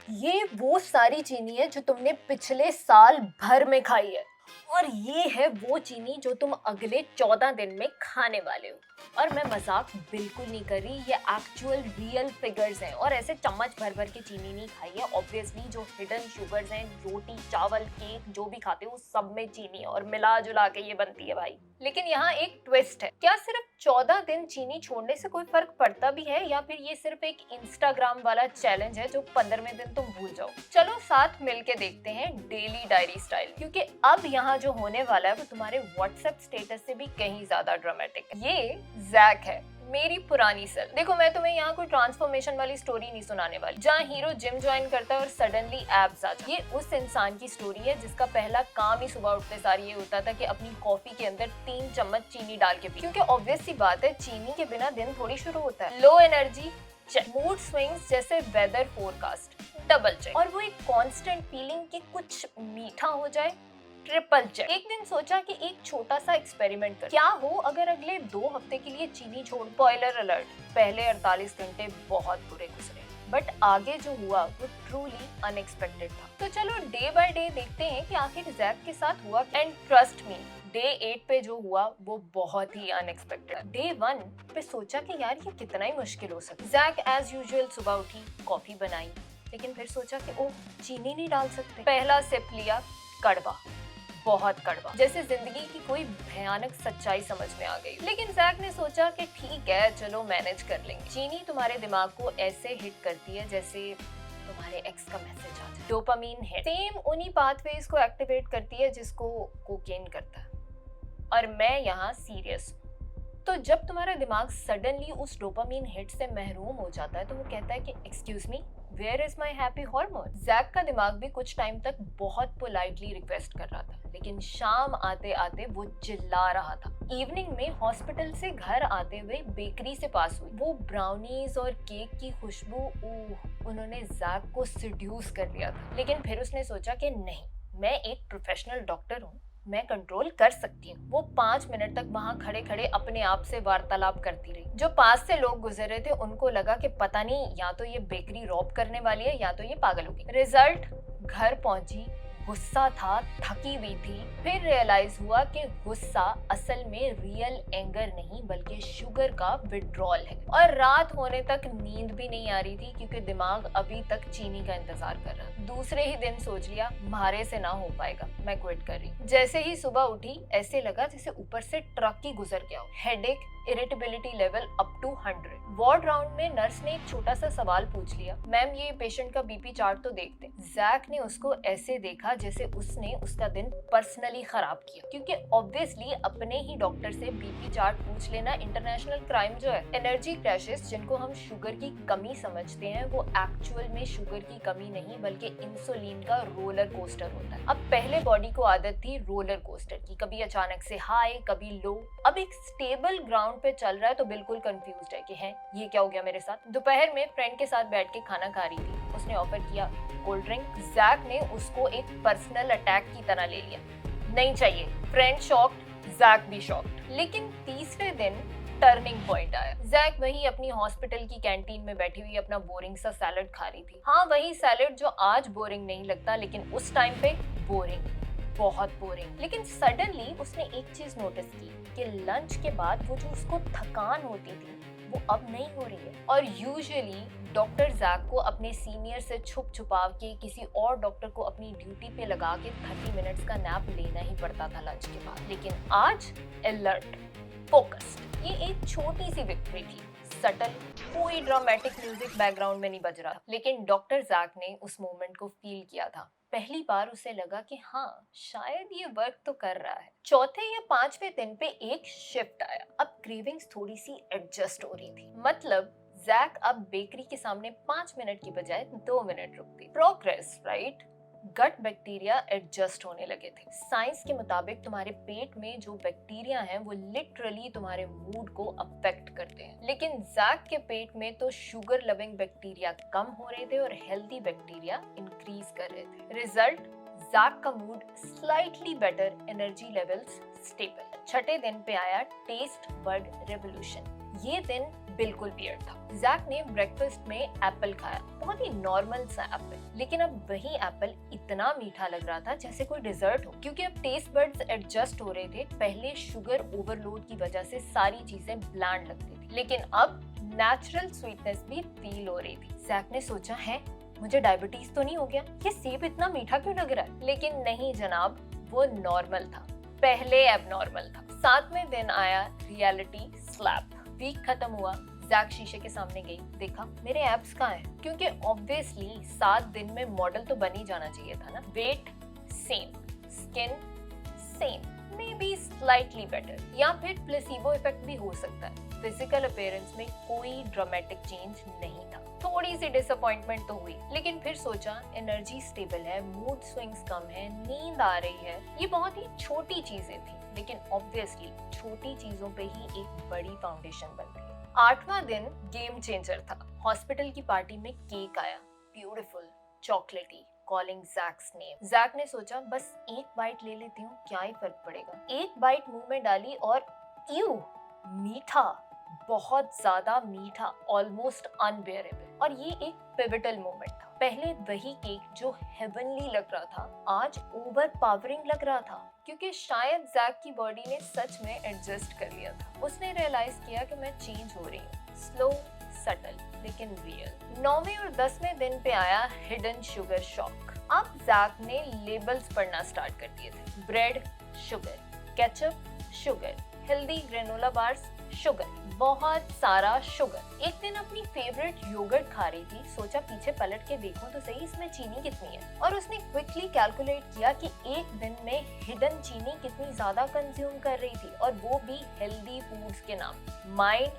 ये वो सारी चीनी है जो तुमने पिछले साल भर में खाई है, और ये है वो चीनी जो तुम अगले 14 दिन में खाने वाले हो। और मैं मजाक बिल्कुल नहीं कर रही, ये एक्चुअल रियल फिगर्स हैं, और ऐसे चम्मच भर भर के चीनी नहीं खाई है। ऑब्वियसली जो हिडन शुगर्स हैं, रोटी चावल केक जो भी खाते हो सब में चीनी है, और मिला जुला के ये बनती है भाई। लेकिन यहाँ एक ट्विस्ट है, क्या सिर्फ 14 दिन चीनी छोड़ने से कोई फर्क पड़ता भी है, या फिर ये सिर्फ एक इंस्टाग्राम वाला चैलेंज है जो 15वें दिन तुम भूल जाओ। चलो साथ मिलके देखते हैं डेली डायरी स्टाइल, क्योंकि अब यहाँ जो होने वाला है वो तुम्हारे व्हाट्सएप स्टेटस से भी कहीं ज्यादा ड्रामेटिक है। ये जैक है, मेरी पुरानी सेल। देखो मैं तुम्हें यहाँ कोई ट्रांसफॉर्मेशन वाली स्टोरी नहीं सुनाने वाली जहाँ हीरो जिम ज्वाइन करता है और सडनली एब्स आ जाते। ये उस इंसान की स्टोरी है जिसका पहला काम ही सुबह उठते सार ये होता था कि अपनी कॉफी के अंदर 3 चम्मच चीनी डाल के पी, क्योंकि ऑब्वियस सी बात है चीनी के बिना दिन थोड़ी शुरू होता है। Low energy check, mood swings जैसे वेदर फोरकास्ट डबल चेक, और वो एक कांस्टेंट फीलिंग कि कुछ मीठा हो जाए ट्रिपल चेक। एक दिन सोचा कि एक छोटा सा एक्सपेरिमेंट कर, क्या हो अगर अगले 2 हफ्ते के लिए चीनी छोड़। स्पॉइलर अलर्ट, पहले 48 घंटे बहुत बुरे गुजरे, बट आगे जो हुआ वो ट्रूली अनएक्सपेक्टेड था। तो चलो डे बाय डे देखते हैं कि आखिर जैक के साथ हुआ। एंड ट्रस्ट मी, डे 8 पे जो हुआ वो बहुत ही अनएक्सपेक्टेड। डे 1 पे सोचा कि यार ये कितना ही मुश्किल हो सकता। जैक एज यूजुअल सुबह उठी, कॉफी बनाई, लेकिन फिर सोचा कि ओह चीनी नहीं डाल सकते। पहला सिप लिया, कड़वा, बहुत कड़वा, जैसे जिंदगी की कोई भयानक सच्चाई समझ में आ गई। लेकिन जैक ने सोचा कि ठीक है चलो मैनेज कर लेंगे। चीनी तुम्हारे दिमाग को ऐसे हिट करती है जैसे तुम्हारे एक्स का मैसेज आता है। डोपामीन हिट सेम उन्हीं पाथवेज को एक्टिवेट करती है जिसको कोकेन करता है। और मैं यहाँ सीरियस हूँ। तो जब तुम्हारा दिमाग सडनली उस डोपामीन हिट से महरूम हो जाता है तो वो कहता है कि excuse me, where is my happy hormone. Jack का दिमाग भी कुछ टाइम तक बहुत पोलाइटली रिक्वेस्ट कर रहा था, लेकिन शाम आते आते वो चिल्ला रहा था। इवनिंग में हॉस्पिटल से घर आते हुए बेकरी से पास हुई, वो ब्राउनीज और केक की खुशबू, उन्होंने जैक को सिड्यूस कर लिया था। लेकिन फिर उसने सोचा कि नहीं, मैं एक प्रोफेशनल डॉक्टर हूँ, मैं कंट्रोल कर सकती हूँ। वो 5 मिनट तक वहाँ खड़े खड़े अपने आप से वार्तालाप करती रही। जो पास से लोग गुजर रहे थे उनको लगा कि पता नहीं या तो ये बेकरी रॉब करने वाली है या तो ये पागल होगी। रिजल्ट, घर पहुंची, गुस्सा था, थकी हुई थी। फिर रियलाइज हुआ कि गुस्सा असल में रियल एंगर नहीं बल्कि शुगर का विड्रॉल है। और रात होने तक नींद भी नहीं आ रही थी क्योंकि दिमाग अभी तक चीनी का इंतजार कर रहा। दूसरे ही दिन सोच लिया मारे से ना हो पाएगा, मैं क्विट कर रही। जैसे ही सुबह उठी ऐसे लगा जैसे ऊपर से ट्रक ही गुजर गया हो। Headache, irritability level up to 100। Ward round में नर्स ने एक छोटा सा सवाल पूछ लिया, मैम ये पेशेंट का बीपी चार्ट तो देखते। जैक ने उसको ऐसे देखा जैसे उसने उसका दिन पर्सनली खराब किया, क्योंकि ऑब्वियसली अपने ही डॉक्टर से बीपी चार्ट पूछ लेना इंटरनेशनल क्राइम जो है। एनर्जी क्रैशेस जिनको हम शुगर की कमी समझते हैं वो एक्चुअल में शुगर की कमी नहीं बल्कि इंसुलिन का रोलर कोस्टर होता है। अब पहले बॉडी को आदत थी रोलर कोस्टर की, कभी अचानक से हाई कभी लो। अब एक स्टेबल ग्राउंड पे चल रहा है तो बिल्कुल कंफ्यूज्ड है कि है ये क्या हो गया मेरे साथ। दोपहर में फ्रेंड के साथ बैठ के खाना खा रही थी, उसने ऑफर किया कोल्ड ड्रिंक। जैक ने उसको एक पर्सनल अटैक की तरह ले लिया, नहीं चाहिए। फ्रेंड शॉक्ड, जैक भी शॉक्ड। लेकिन तीसरे दिन टर्निंग पॉइंट आया। जैक वही अपनी हॉस्पिटल की कैंटीन में बैठी हुई अपना बोरिंग सा सैलेड खा रही थी। हाँ वही सैलेड जो आज बोरिंग नहीं लगता लेकिन उस टाइम पे बोरिंग, बहुत बोरिंग। लेकिन सडनली उसने एक चीज नोटिस की कि लंच के बाद वो जो उसको थकान होती थी वो अब नहीं हो रही है। और यूजुअली डॉक्टर जैक को अपने सीनियर से छुप छुपा के किसी और डॉक्टर को अपनी ड्यूटी पे लगा के 30 मिनट्स का नैप लेना ही पड़ता था लंच के बाद। लेकिन आज अलर्ट, फोकस्ड। ये एक छोटी सी विक्ट्री थी, सटल, कोई ड्रामेटिक म्यूजिक बैकग्राउंड में नहीं बज रहा, लेकिन डॉक्टर जैक ने उस मोमेंट को फील किया था। पहली बार उसे लगा कि हाँ शायद ये वर्क तो कर रहा है। चौथे या 5वें दिन पे एक शिफ्ट आया। अब क्रेविंग्स थोड़ी सी एडजस्ट हो रही थी। मतलब जैक अब बेकरी के सामने 5 मिनट की बजाय 2 मिनट रुकती। Progress, right? Gut bacteria adjust होने लगे थे। साइंस के मुताबिक तुम्हारे पेट में जो बैक्टीरिया हैं वो लिटरली तुम्हारे मूड को अफेक्ट करते हैं। लेकिन जैक के पेट में तो शुगर लविंग बैक्टीरिया कम हो रहे थे और हेल्दी बैक्टीरिया इंक्रीज कर रहे थे। रिजल्ट, जैक का mood slightly better, energy levels stable. छठे दिन पे आया टेस्ट बड रेवोल्यूशन। ये दिन बिल्कुल वियर्ड था। जैक ने ब्रेकफास्ट में एप्पल खाया, बहुत ही नॉर्मल सा एप्पल, लेकिन अब वही एप्पल इतना मीठा लग रहा था जैसे कोई डिजर्ट हो, क्योंकि अब टेस्ट बड्स एडजस्ट हो रहे थे। पहले शुगर ओवरलोड की वजह से सारी चीजें ब्लैंड लगती थी, लेकिन अब नेचुरल स्वीटनेस भी फील हो रही थी। जैक ने सोचा, है मुझे डायबिटीज तो नहीं हो गया, ये सेब इतना मीठा क्यों लग रहा है? लेकिन नहीं जनाब, वो नॉर्मल था, पहले एबनॉर्मल था। 7वें दिन आया रियलिटी स्लैप। वीक खत्म हुआ, जैक शीशे के सामने गई, देखा मेरे एब्स कहाँ हैं? क्योंकि ऑब्वियसली 7 दिन में मॉडल तो बन ही जाना चाहिए था ना। Weight same, skin same, may be slightly better, या फिर प्लेसिबो इफेक्ट भी हो सकता है। फिजिकल अपीयरेंस में कोई ड्रामेटिक चेंज नहीं था। थोड़ी सी डिसअपॉइंटमेंट तो हुई, लेकिन फिर सोचा एनर्जी स्टेबल है, मूड स्विंग्स कम है, नींद आ रही है। ये बहुत ही छोटी चीजें थी, लेकिन ऑब्वियसली छोटी चीजों पे ही एक बड़ी फाउंडेशन बनती है। 8वां दिन गेम चेंजर था। हॉस्पिटल की पार्टी में केक आया, ब्यूटीफुल, चॉकलेटी, कॉलिंग जैक्स नेम। जैक ने सोचा बस एक बाइट ले लेती हूँ, क्या ही फर्क पड़ेगा। एक बाइट मुंह में डाली और यू, मीठा, बहुत ज्यादा मीठा, ऑलमोस्ट अनबेयरेबल। और ये एक पिवटल मोमेंट था। पहले वही केक जो हेवनली लग रहा था, आज ओवर पावरिंग लग रहा था, क्योंकि शायद जैक की बॉडी ने सच में एडजस्ट कर लिया था। उसने रियलाइज किया कि मैं चेंज हो रही हूँ, स्लो, सटल, लेकिन रियल। 9वें और 10वें दिन पे आया हिडन शुगर शॉक। अब जैक ने लेबल्स पढ़ना स्टार्ट कर दिए थे। Bread sugar, ketchup sugar, healthy granola bars sugar, बहुत सारा शुगर। एक दिन अपनी फेवरेट योगर्ट खा रही थी, सोचा पीछे पलट के देखूं तो सही इसमें चीनी कितनी है, और उसने क्विकली कैलकुलेट किया कि एक दिन में हिडन चीनी कितनी ज्यादा कंज्यूम कर रही थी, और वो भी हेल्दी फूड्स के नाम। Mind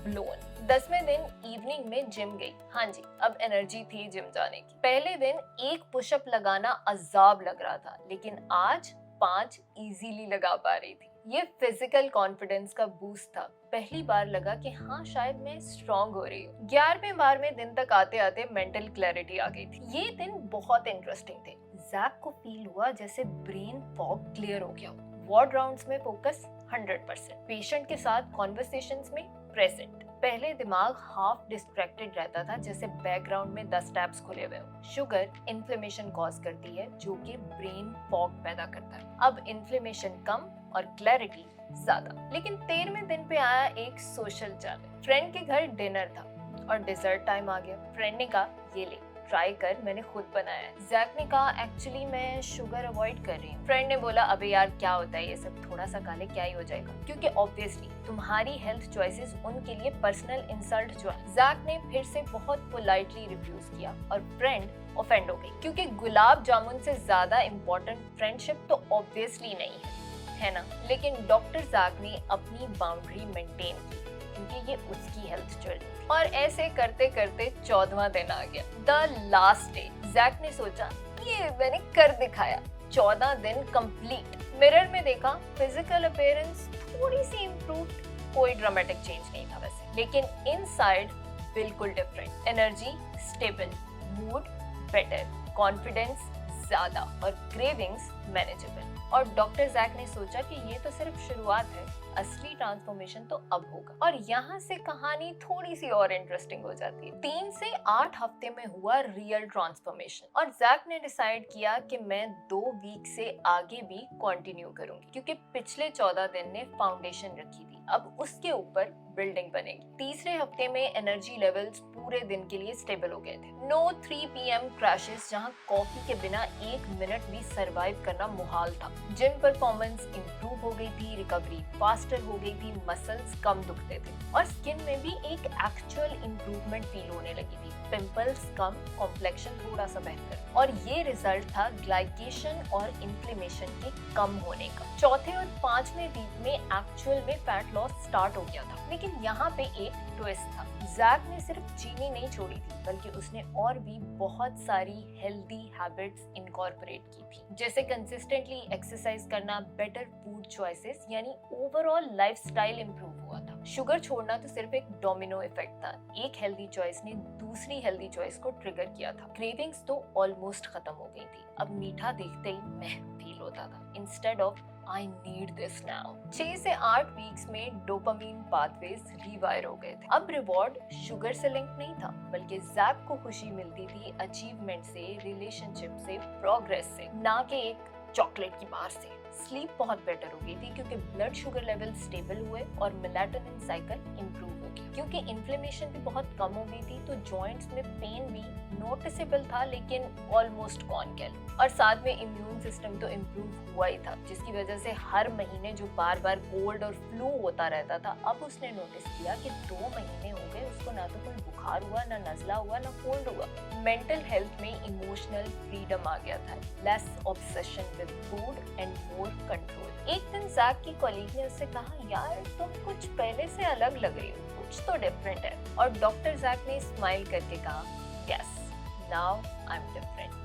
blown. 10वें दिन इवनिंग में जिम गई। हाँ जी, अब एनर्जी थी जिम जाने की। पहले दिन एक पुशअप लगाना अजाब लग रहा था, लेकिन आज 5 इजीली लगा पा रही थी। ये फिजिकल कॉन्फिडेंस का बूस्ट था। पहली बार लगा कि हाँ शायद मैं स्ट्रॉन्ग हो रही हूँ। 11वें-12वें दिन तक आते आते मेंटल क्लैरिटी आ गई थी। ये दिन बहुत इंटरेस्टिंग थे। जैक को फील हुआ जैसे ब्रेन फॉग क्लियर हो गया। वार्ड राउंड्स में फोकस 100%, पेशेंट के साथ कॉन्वर्सेशंस में प्रेजेंट। पहले दिमाग हाफ डिस्ट्रैक्टेड रहता था, जैसे बैकग्राउंड में 10 टैब्स खुले हुए हो। शुगर इन्फ्लेमेशन कॉज करती है, जो कि ब्रेन फॉग पैदा करता है। अब इन्फ्लेमेशन कम और क्लैरिटी ज्यादा। लेकिन 13वें दिन पे आया एक सोशल चैलेंज। फ्रेंड के घर डिनर था और डिजर्ट टाइम आ गया। फ्रेंड ने कहा ये ले ट्राई कर, मैंने खुद बनाया है। जैक ने कहा एक्चुअली मैं शुगर अवॉइड कर रही हूँ। फ्रेंड ने बोला अबे यार क्या होता है ये सब, थोड़ा सा खा ले, क्या ही हो जाएगा। क्योंकि ऑब्वियसली तुम्हारी हेल्थ चॉइसेस उनके लिए पर्सनल इंसल्ट जो है। जैक ने फिर से बहुत पोलाइटली रिफ्यूज किया और फ्रेंड ऑफेंड हो गई, क्योंकि गुलाब जामुन से ज्यादा इम्पोर्टेंट फ्रेंडशिप तो ऑब्वियसली नहीं है ना। लेकिन डॉक्टर जैक ने अपनी बाउंड्री मेंटेन की, क्योंकि ये उसकी हेल्थ जर्नी। और ऐसे करते करते 14वां दिन आ गया, द लास्ट डे। जैक ने सोचा ये मैंने कर दिखाया। 14 दिन कंप्लीट। मिरर में देखा, फिजिकल अपीयरेंस थोड़ी सी इम्प्रूव, कोई ड्रामेटिक चेंज नहीं था वैसे, लेकिन इनसाइड बिल्कुल different. Energy stable, mood better, confidence ज्यादा और क्रेविंग्स मैनेजेबल। और डॉक्टर जैक ने सोचा कि ये तो सिर्फ शुरुआत है, असली ट्रांसफॉर्मेशन तो अब होगा। और यहाँ से कहानी थोड़ी सी और इंटरेस्टिंग हो जाती है। 3 से 8 हफ्ते में हुआ रियल ट्रांसफॉर्मेशन, और जैक ने डिसाइड किया कि मैं 2 वीक से आगे भी कंटिन्यू करूंगी, क्योंकि पिछले 14 दिन ने फाउंडेशन रखी थी, अब उसके ऊपर बिल्डिंग बनेगी। तीसरे हफ्ते में एनर्जी लेवल्स पूरे दिन के लिए स्टेबल हो गए थे। नो 3 PM क्रैशेस, जहां कॉफी के बिना 1 मिनट भी सरवाइव करना मुहाल था। जिम परफॉर्मेंस इंप्रूव हो गई थी, रिकवरी फास्टर हो गई थी, मसल्स कम दुखते थे, और स्किन में भी एक एक्चुअल इंप्रूवमेंट फील होने लगी थी। पिंपल्स कम, कॉम्प्लेक्शन थोड़ा सा बेहतर, और ये रिजल्ट था ग्लाइकेशन और इन्फ्लेमेशन के कम होने का। चौथे और 5वें वीक में एक्चुअल में फैट लॉस स्टार्ट हो गया था, लेकिन यहाँ पे एक ट्विस्ट था। जैक ने सिर्फ चीनी नहीं छोड़ी थी, बल्कि उसने और भी बहुत सारी हेल्दी हैबिट्स इनकॉर्पोरेट की थी, जैसे कंसिस्टेंटली एक्सरसाइज करना, बेटर फूड चॉइसेस, यानी ओवरऑल लाइफस्टाइल इंप्रूव हुआ था। शुगर छोड़ना तो सिर्फ एक डोमिनो इफेक्ट था, एक हेल्दी चॉइस ने दूसरी हेल्दी चॉइस को ट्रिगर किया था। क्रेविंग्स तो ऑलमोस्ट खत्म हो गई थी, अब मीठा देखते ही मैं फील होता था instead of I need this now. 6 से 8 वीक्स में डोपामीन पाथवेज रीवायर हो गए थे। अब रिवॉर्ड शुगर से लिंक नहीं था, बल्कि जैक को खुशी मिलती थी अचीवमेंट से, रिलेशनशिप से, प्रोग्रेस से, ना कि एक चॉकलेट की बार से। स्लीप बहुत बेटर हो गई थी क्योंकि ब्लड शुगर लेवल स्टेबल हुए और मेलाटोनिन साइकिल इंप्रूव हो गया। क्योंकि इन्फ्लेमेशन भी बहुत कम हो गई थी तो जॉइंट्स में पेन भी नोटिसेबल था, लेकिन ऑलमोस्ट गॉन कह लो। और साथ में इम्यून सिस्टम तो इम्प्रूव हुआ ही था, जिसकी वजह से हर महीने जो बार बार कोल्ड और फ्लू होता रहता था, अब उसने नोटिस किया कि 2 महीने हो गए उसको ना तो कोई बुखार हुआ, ना नजला हुआ, ना कोल्ड हुआ। मेंटल हेल्थ में इमोशनल फ्रीडम आ गया था, less obsession with food and more control. एक दिन जैक की कॉलीग ने उससे कहा, यार तुम कुछ पहले से अलग लग रही हो, कुछ तो डिफरेंट है। और डॉक्टर जैक ने स्माइल करके कहा, yes, now I am different.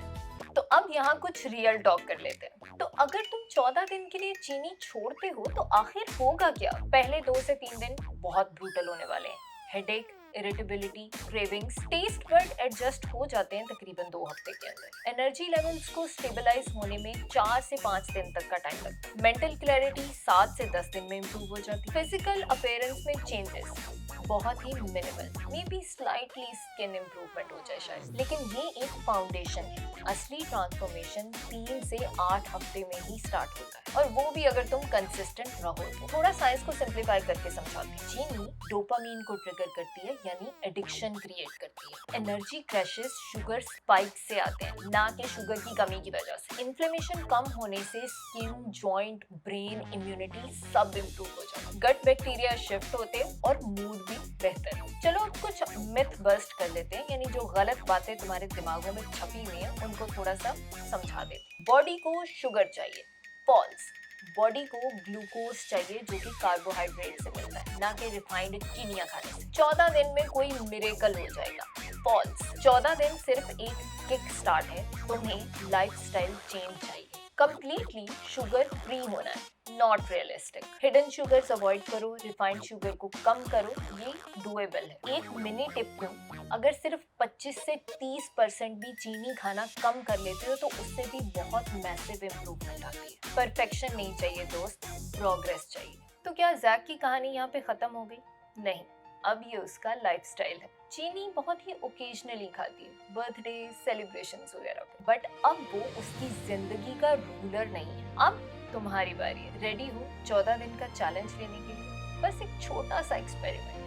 तो अब यहाँ कुछ रियल टॉक कर लेते हैं। तो अगर तुम 14 दिन के लिए चीनी छोड़ते हो तो आखिर होगा क्या? पहले 2 से 3 दिन बहुत ब्रूटल होने वाले हैं। Headache, irritability, cravings, taste bud adjust हो जाते हैं तकरीबन 2 हफ्ते के अंदर। एनर्जी लेवल्स को स्टेबलाइज होने में 4 से 5 दिन तक का टाइम लगता है। मेंटल क्लैरिटी 7 से 10 दिन में इंप्रूव हो जाती है। फिजिकल अपीयरेंस में चेंजेस बहुत ही minimal, maybe slightly skin improvement हो जाए शायद, लेकिन ये एक फाउंडेशन है। असली ट्रांसफॉर्मेशन 3 से 8 हफ्ते में ही स्टार्ट होता है, और वो भी अगर तुम कंसिस्टेंट रहो तो। थोड़ा साइंस को सिंप्लीफाई करके समझाती हूँ। चीनी डोपामीन को ट्रिगर करती है, यानी एडिक्शन क्रिएट करती है। एनर्जी क्रैशेस शुगर स्पाइक से आते हैं, ना कि शुगर की कमी की वजह से। इन्फ्लेमेशन कम होने से स्किन, जॉइंट, ब्रेन, इम्यूनिटी सब इम्प्रूव हो जाता है। गट बैक्टीरिया शिफ्ट होते हैं और मूड भी बेहतर। चलो अब कुछ मिथ बस्ट कर लेते हैं, यानी जो गलत बातें तुम्हारे दिमागों में छपी हुई हैं उनको थोड़ा सा समझा देते हैं। बॉडी को शुगर चाहिए, फॉल्स। बॉडी को ग्लूकोज चाहिए जो कि कार्बोहाइड्रेट से मिलता है, ना कि रिफाइंड चीनियां खाने से। 14 दिन में कोई मिरेकल हो जाएगा, फॉल्स। 14 दिन सिर्फ एक किक स्टार्ट है, तुम्हें लाइफस्टाइल चेंज चाहिए। कंप्लीटली शुगर फ्री होना है, not realistic. Hidden sugars avoid करो, रिफाइंड शुगर को कम करो, ये डुएबल है। एक मिनी टिप दूं, अगर सिर्फ 25 से 30% भी चीनी खाना कम कर लेते हो तो उससे भी बहुत मैसिव इम्प्रूवमेंट आती है। परफेक्शन नहीं चाहिए दोस्त, प्रोग्रेस चाहिए। तो क्या जैक की कहानी यहाँ पे खत्म हो गई? नहीं, अब ये उसका लाइफस्टाइल है। चीनी बहुत ही ओकेजनली खाती है, बर्थडे सेलिब्रेशंस वगैरह पे, बट अब वो उसकी जिंदगी का रूलर नहीं है। अब तुम्हारी बारी है। रेडी हो 14 दिन का चैलेंज लेने के लिए? बस एक छोटा सा एक्सपेरिमेंट,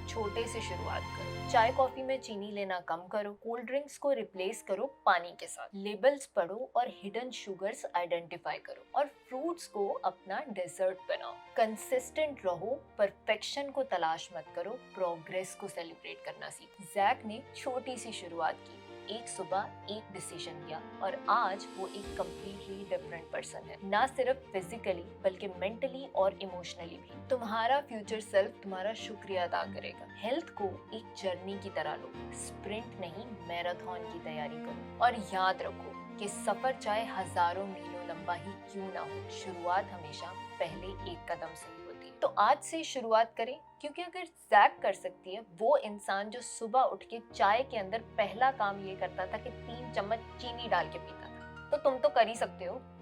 छोटे से शुरुआत करो। चाय कॉफी में चीनी लेना कम करो, कोल्ड ड्रिंक्स को रिप्लेस करो पानी के साथ, लेबल्स पढ़ो और हिडन शुगर्स आइडेंटिफाई करो, और फ्रूट्स को अपना डेजर्ट बनाओ। कंसिस्टेंट रहो, परफेक्शन को तलाश मत करो, प्रोग्रेस को सेलिब्रेट करना सीखो। जैक ने छोटी सी शुरुआत की, एक सुबह एक डिसीजन लिया, और आज वो एक कंप्लीटली डिफरेंट पर्सन है, ना सिर्फ फिजिकली बल्कि मेंटली और इमोशनली भी। तुम्हारा फ्यूचर सेल्फ तुम्हारा शुक्रिया अदा करेगा। हेल्थ को एक जर्नी की तरह लो, स्प्रिंट नहीं मैराथन की तैयारी करो। और याद रखो कि सफर चाहे हजारों मीलों लंबा ही क्यों ना हो, शुरुआत हमेशा पहले एक कदम से ही होती है। तो आज से शुरुआत करें, क्योंकि अगर जैक कर सकती है, वो इंसान जो सुबह उठ के चाय के अंदर पहला काम ये करता था कि 3 चम्मच चीनी डाल के पीता था, तो तुम तो कर ही सकते हो।